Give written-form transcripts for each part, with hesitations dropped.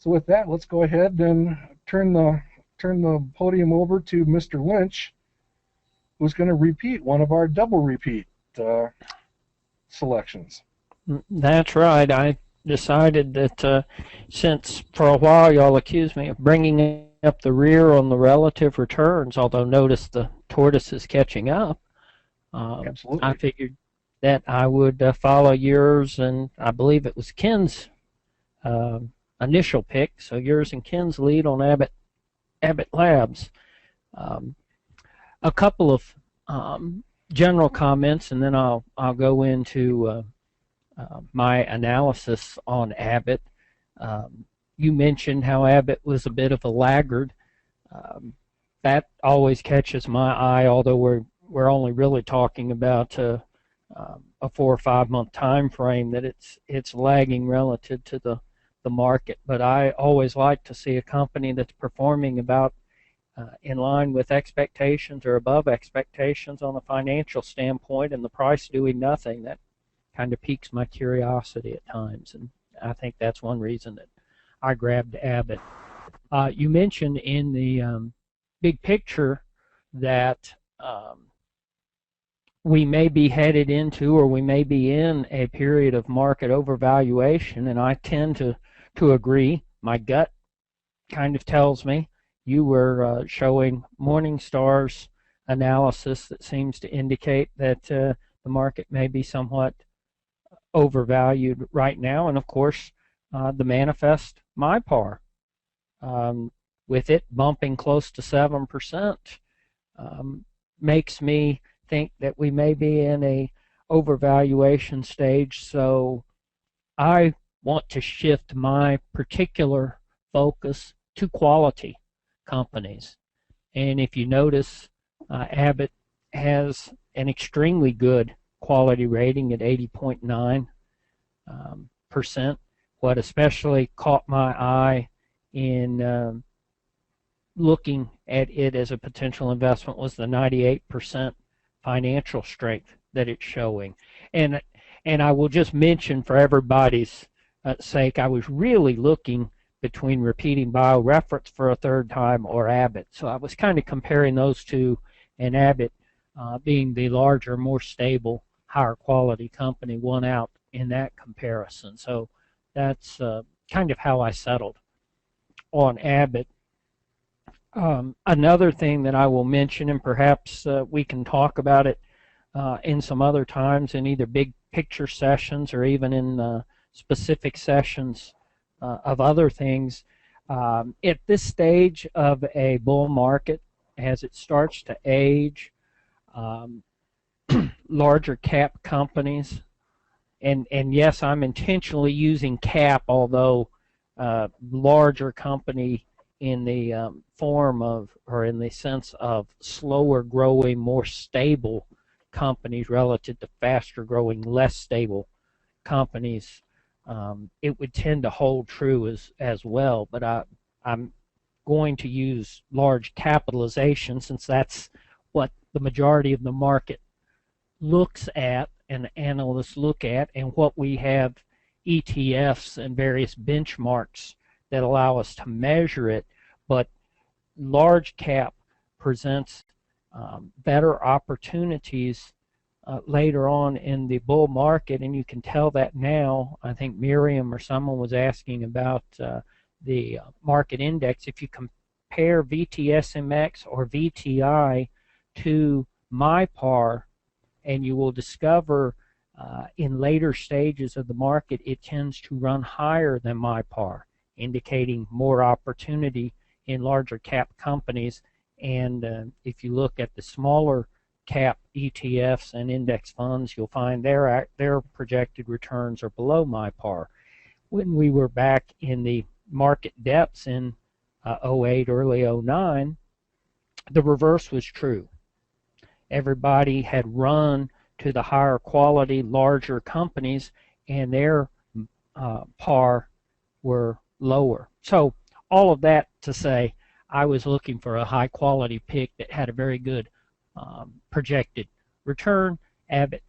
So with that, let's go ahead and turn the podium over to Mr. Lynch, who's going to repeat one of our double repeat selections. That's right. I decided that since for a while y'all accused me of bringing up the rear on the relative returns, although notice the tortoise is catching up, Absolutely. I figured that I would follow yours, and I believe it was Ken's initial pick, so yours and Ken's lead on Abbot Labs. A couple of general comments, and then I'll go into my analysis on Abbot. You mentioned how Abbot was a bit of a laggard. That always catches my eye, although we're only really talking about a 4 or 5 month time frame that it's lagging relative to the market. But I always like to see a company that's performing about in line with expectations or above expectations on a financial standpoint, and the price doing nothing. That kind of piques my curiosity at times, and I think that's one reason that I grabbed Abbott. You mentioned in the big picture that we may be headed into, or we may be in, a period of market overvaluation, and I tend to agree. My gut kind of tells me. You were showing Morningstar's analysis that seems to indicate that the market may be somewhat overvalued right now, and of course the manifest MyPar, with it bumping close to 7%, makes me think that we may be in a overvaluation stage. So I want to shift my particular focus to quality companies. And if you notice, Abbott has an extremely good quality rating at 80.9%. What especially caught my eye in looking at it as a potential investment was the 98% financial strength that it's showing. And I will just mention for everybody's sake, I was really looking between repeating BioReference for a third time or Abbott. So I was kind of comparing those two, and Abbott being the larger, more stable, higher quality company won out in that comparison. So that's kind of how I settled on Abbott. Another thing that I will mention, and perhaps we can talk about it in some other times in either big picture sessions or even in specific sessions of other things. At this stage of a bull market, as it starts to age, larger cap companies, and yes, I'm intentionally using cap, although larger company in the form of, or in the sense of, slower growing, more stable companies relative to faster growing, less stable companies, it would tend to hold true as well. But I'm going to use large capitalization, since that's what the majority of the market looks at and analysts look at, and what we have ETFs and various benchmarks that allow us to measure it. But large cap presents better opportunities later on in the bull market, and you can tell that now. I think Miriam or someone was asking about the market index. If you compare VTSMX or VTI to MyPar, and you will discover in later stages of the market it tends to run higher than MyPar, indicating more opportunity in larger cap companies. And if you look at the smaller cap ETFs and index funds, you'll find their projected returns are below MyPar. When we were back in the market depths in 08, early 09, the reverse was true. Everybody had run to the higher quality, larger companies, and their par were lower. So all of that to say, I was looking for a high quality pick that had a very good projected return. Abbott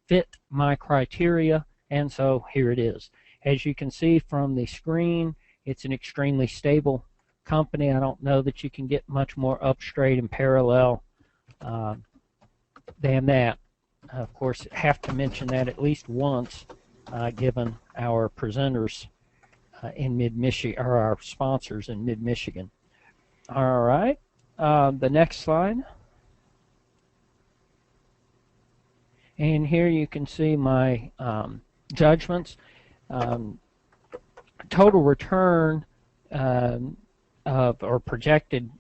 fit my criteria, and so here it is. As you can see from the screen, It's an extremely stable company. I don't know that you can get much more up straight and parallel than that. Of course, have to mention that at least once, given our presenters in Mid-Michigan, or our sponsors in Mid-Michigan. All right, the next slide. And here you can see my judgments. Total return or projected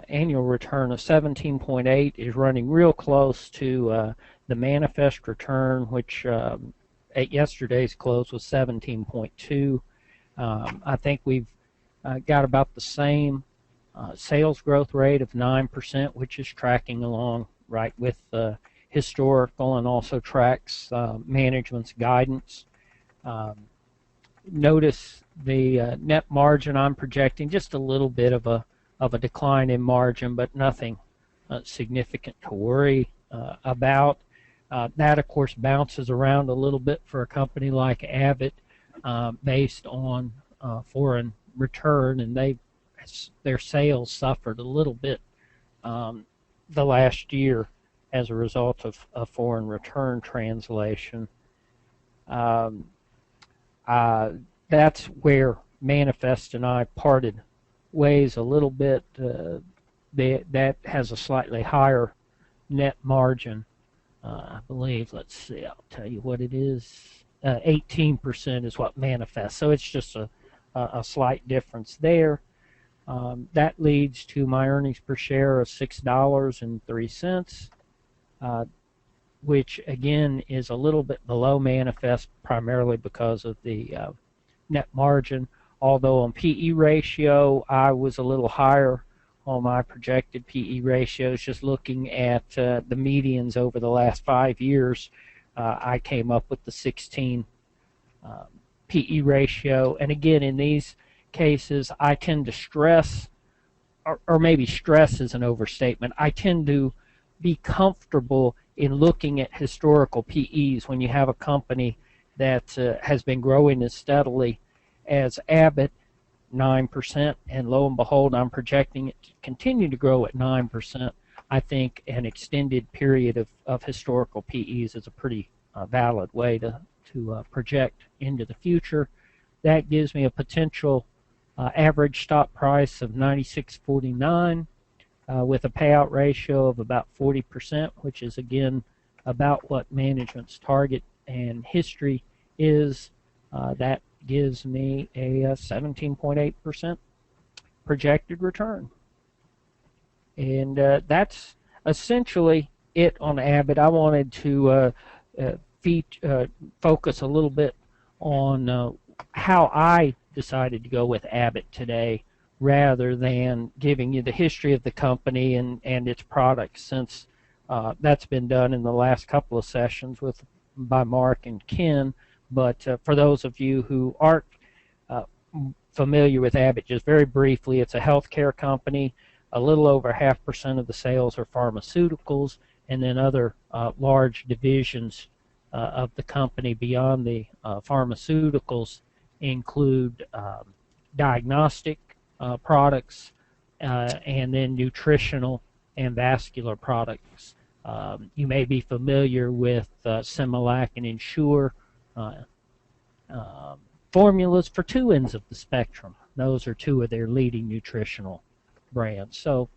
annual return of 17.8 is running real close to the manifest return, which at yesterday's close was 17.2. I think we've got about the same sales growth rate of 9%, which is tracking along right with historical, and also tracks management's guidance. Notice the net margin I'm projecting just a little bit of a decline in margin, but nothing significant to worry about. That, of course, bounces around a little bit for a company like Abbott based on foreign return, and their sales suffered a little bit the last year as a result of a foreign return translation. That's where Manifest and I parted ways a little bit. That has a slightly higher net margin, I believe. Let's see, I'll tell you what it is. 18% is what Manifest. So it's just a slight difference there. That leads to my earnings per share of $6.03, which again is a little bit below Manifest, primarily because of the net margin. Although on PE ratio, I was a little higher on my projected PE ratios. Just looking at the medians over the last 5 years, I came up with the 16 PE ratio. And again, in these cases, I tend to stress, or maybe stress is an overstatement, I tend to be comfortable in looking at historical PEs when you have a company that has been growing as steadily as Abbott, 9%, and lo and behold, I'm projecting it to continue to grow at 9%. I think an extended period of historical PEs is a pretty valid way to project into the future. That gives me a potential average stock price of $96.49 with a payout ratio of about 40%, which is again about what management's target and history is. That gives me a 17.8% projected return. And that's essentially it on Abbott. I wanted to focus a little bit on how I decided to go with Abbott today, rather than giving you the history of the company and its products, since that's been done in the last couple of sessions by Mark and Ken. But for those of you who aren't familiar with Abbott, just very briefly, it's a healthcare company. A little over 0.5% of the sales are pharmaceuticals, and then other large divisions of the company beyond the pharmaceuticals include diagnostic products, and then nutritional and vascular products. You may be familiar with Similac and Ensure formulas for two ends of the spectrum. Those are two of their leading nutritional brands. So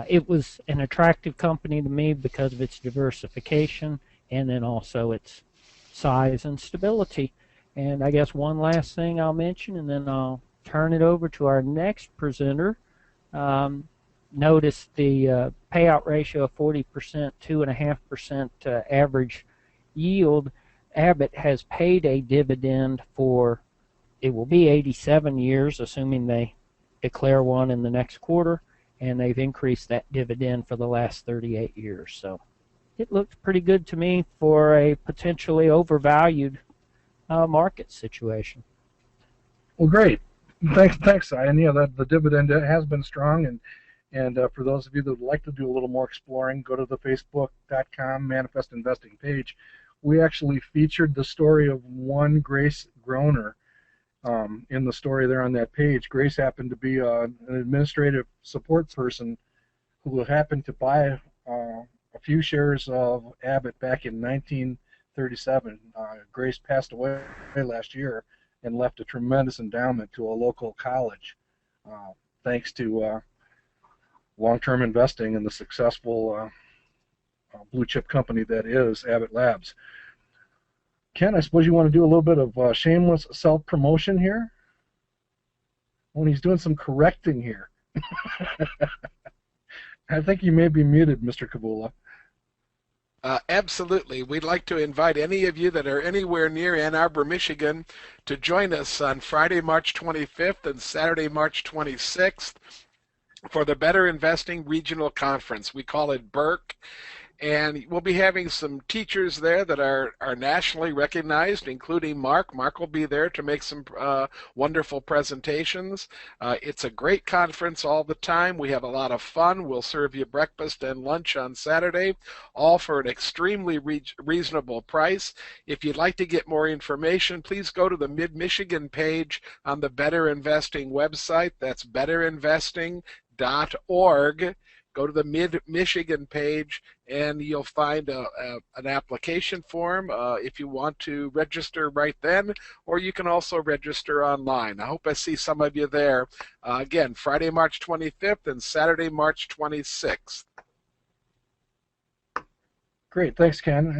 it was an attractive company to me because of its diversification and then also its size and stability. And I guess one last thing I'll mention, and then I'll turn it over to our next presenter. Notice the payout ratio of 40%, 2.5% average yield. Abbott has paid a dividend for, it will be 87 years, assuming they declare one in the next quarter, and they've increased that dividend for the last 38 years. So it looks pretty good to me for a potentially overvalued market situation. Well, great. Thanks, Ian. Yeah, the dividend has been strong, and for those of you that would like to do a little more exploring, go to the facebook.com Manifest Investing page. We actually featured the story of one Grace Groner, in the story there on that page, Grace happened to be an administrative support person who happened to buy a few shares of Abbott back in 1937. Grace passed away last year and left a tremendous endowment to a local college, thanks to long-term investing in the successful blue chip company that is Abbott Labs. Ken, I suppose you want to do a little bit of shameless self-promotion here? When he's doing some correcting here. I think you may be muted, Mr. Kabula. Absolutely. We'd like to invite any of you that are anywhere near Ann Arbor, Michigan, to join us on Friday, March 25th and Saturday, March 26th for the Better Investing Regional Conference. We call it BERC. And we'll be having some teachers there that are nationally recognized, including Mark. Mark will be there to make some wonderful presentations. It's a great conference all the time. We have a lot of fun. We'll serve you breakfast and lunch on Saturday, all for an extremely reasonable price. If you'd like to get more information, please go to the Mid-Michigan page on the Better Investing website. That's betterinvesting.org. Go to the Mid-Michigan page and you'll find an application form if you want to register right then, or you can also register online. I hope I see some of you there. Again, Friday, March 25th and Saturday, March 26th. Great, thanks, Ken.